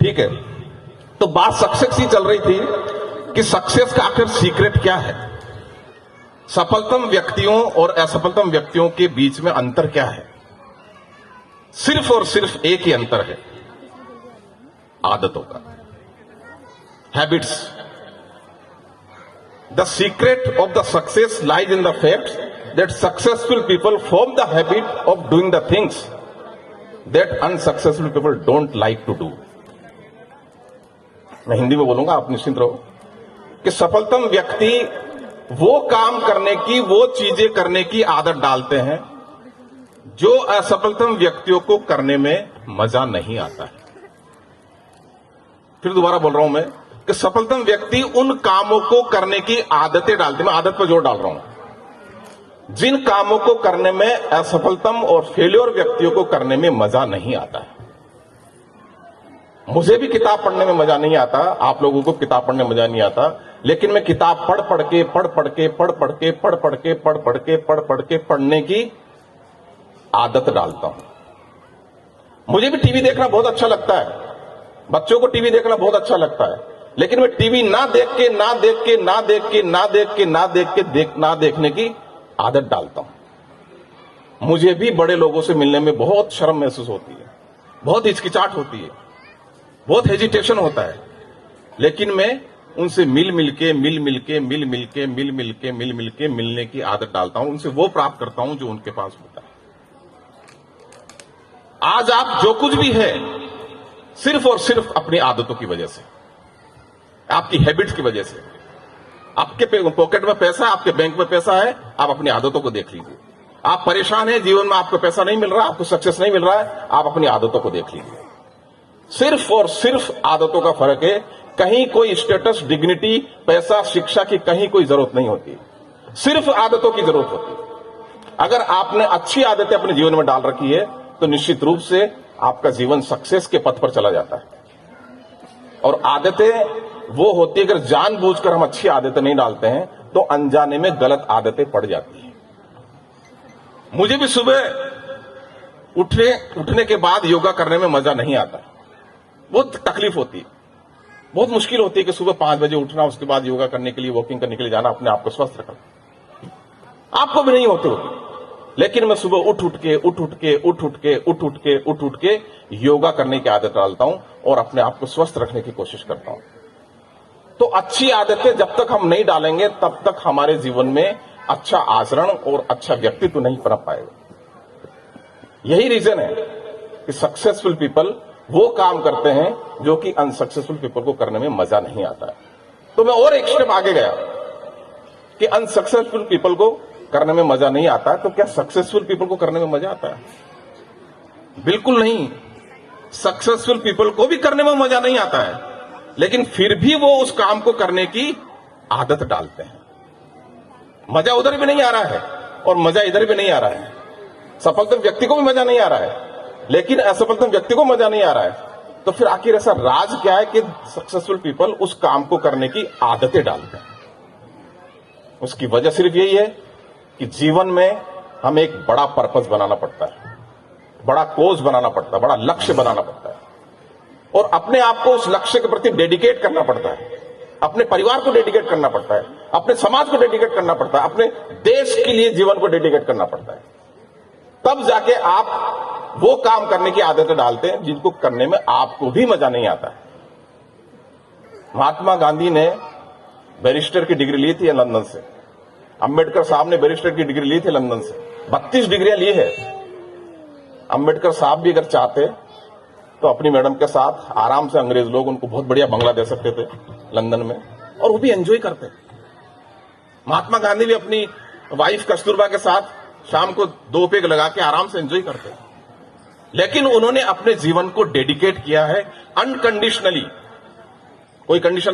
ठीक है, तो बात सक्सेस की चल रही थी कि सक्सेस का आखिर सीक्रेट क्या है, सफलतम व्यक्तियों और असफलतम व्यक्तियों के बीच में अंतर क्या है। सिर्फ और सिर्फ एक ही अंतर है, आदतों का, habits. The secret of the success lies in the fact that successful people form the habit of doing the things that unsuccessful people don't like to do. मैं हिंदी में बोलूंगा, आप निश्चिंत रहो कि सफलतम व्यक्ति वो काम करने की, वो चीजें करने की आदत डालते हैं जो असफलतम व्यक्तियों को करने में मजा नहीं आता है। फिर दोबारा बोल रहा हूं मैं कि सफलतम व्यक्ति उन कामों को करने की आदतें डालते हैं, मैं आदत पर जोर डाल रहा हूं, जिन कामों को करने में असफलतम और फेल्योर व्यक्तियों को करने में मजा नहीं आता है। मुझे भी किताब पढ़ने में मजा नहीं आता, आप लोगों को किताब पढ़ने में मजा नहीं आता, लेकिन मैं किताब पढ़ के पढ़ने की आदत डालता हूं। मुझे भी टीवी देखना बहुत अच्छा लगता है, बच्चों को टीवी देखना बहुत अच्छा लगता है, लेकिन मैं टीवी ना देखने की आदत डालता हूं। मुझे भी बड़े लोगों से मिलने में बहुत शर्म महसूस होती है, बहुत हिचकिचाहट होती है, बहुत हेजिटेशन होता है, लेकिन मैं उनसे मिल मिल के मिलने की आदत डालता हूं। उनसे वो प्राप्त करता हूं जो उनके पास होता है। आज आप जो कुछ भी है, सिर्फ और सिर्फ अपनी आदतों की वजह से, आपकी हैबिट्स की वजह से। आपके पॉकेट में पैसा, आपके बैंक में पैसा है, आप अपनी आदतों को देख लीजिए। आप परेशान हैं, जीवन में आपको पैसा नहीं मिल रहा, आपको सक्सेस नहीं मिल रहा है, आप अपनी आदतों को देख लीजिए। सिर्फ और सिर्फ आदतों का फर्क है। कहीं कोई स्टेटस, डिग्निटी, पैसा, शिक्षा की कहीं कोई जरूरत नहीं होती, सिर्फ आदतों की जरूरत होती है। अगर आपने अच्छी आदतें अपने जीवन में डाल रखी है तो निश्चित रूप से आपका जीवन सक्सेस के पथ पर चला जाता है। और आदतें वो होती है, अगर जानबूझकर हम अच्छी आदतें नहीं डालते हैं तो अनजाने में गलत आदतें पड़ जाती हैं। मुझे भी सुबह उठने के बाद योगा करने में मजा नहीं आता, बहुत तकलीफ होती है, बहुत मुश्किल होती है कि सुबह 5 बजे उठना, उसके बाद योगा करने के लिए, वॉकिंग करने के लिए जाना, अपने आप को स्वस्थ रखना। आपको भी नहीं होती, लेकिन मैं सुबह उठ उठ के योगा करने की आदत डालता हूं और अपने आप को स्वस्थ रखने की कोशिश करता हूं। तो अच्छी आदतें जब तक हम नहीं डालेंगे तब तक हमारे जीवन में अच्छा आचरण और अच्छा व्यक्तित्व नहीं बन पाएगा। यही रीजन है कि सक्सेसफुल पीपल वो काम करते हैं जो कि अनसक्सेसफुल पीपल को करने में मजा नहीं आता है। तो मैं और एक स्टेप आगे गया कि अनसक्सेसफुल पीपल को करने में मजा नहीं आता है, तो क्या सक्सेसफुल पीपल को करने में मजा आता है? बिल्कुल नहीं। सक्सेसफुल पीपल को भी करने में मजा नहीं आता है, लेकिन फिर भी वो उस काम को करने की आदत डालते हैं। मजा उधर भी नहीं आ रहा है और मजा इधर भी नहीं आ रहा है। सफलतम व्यक्ति को भी मजा नहीं आ रहा है, लेकिन असफलतम व्यक्ति को मजा नहीं आ रहा है। तो फिर आखिर ऐसा राज क्या है कि सक्सेसफुल पीपल उस काम को करने की आदतें डालते हैं? उसकी वजह सिर्फ यही है कि जीवन में हमें एक बड़ा पर्पस बनाना पड़ता है, बड़ा कोज बनाना पड़ता है, बड़ा लक्ष्य बनाना पड़ता है, और अपने आप को उस लक्ष्य के प्रति डेडिकेट करना पड़ता है। अपने परिवार को डेडिकेट करना पड़ता है, अपने समाज को डेडिकेट करना पड़ता है, अपने देश के लिए जीवन को डेडिकेट करना पड़ता है। तब जाके आप वो काम करने की आदतें डालते हैं जिनको करने में आपको भी मजा नहीं आता है। महात्मा गांधी ने बैरिस्टर की डिग्री ली थी लंदन से, अंबेडकर साहब ने बैरिस्टर की डिग्री ली थी लंदन से, 32 डिग्रियां ली है। अंबेडकर साहब भी अगर चाहते तो अपनी मैडम के साथ आराम से अंग्रेज लोग उनको बहुत बढ़िया बंगला दे सकते थे लंदन में, और वो भी एंजॉय करते। महात्मा गांधी भी अपनी वाइफ कस्तूरबा के साथ शाम को 2 पेग लगा के आराम से एंजॉय करते, लेकिन उन्होंने अपने जीवन को डेडिकेट किया है अनकंडीशनली। कोई कंडीशन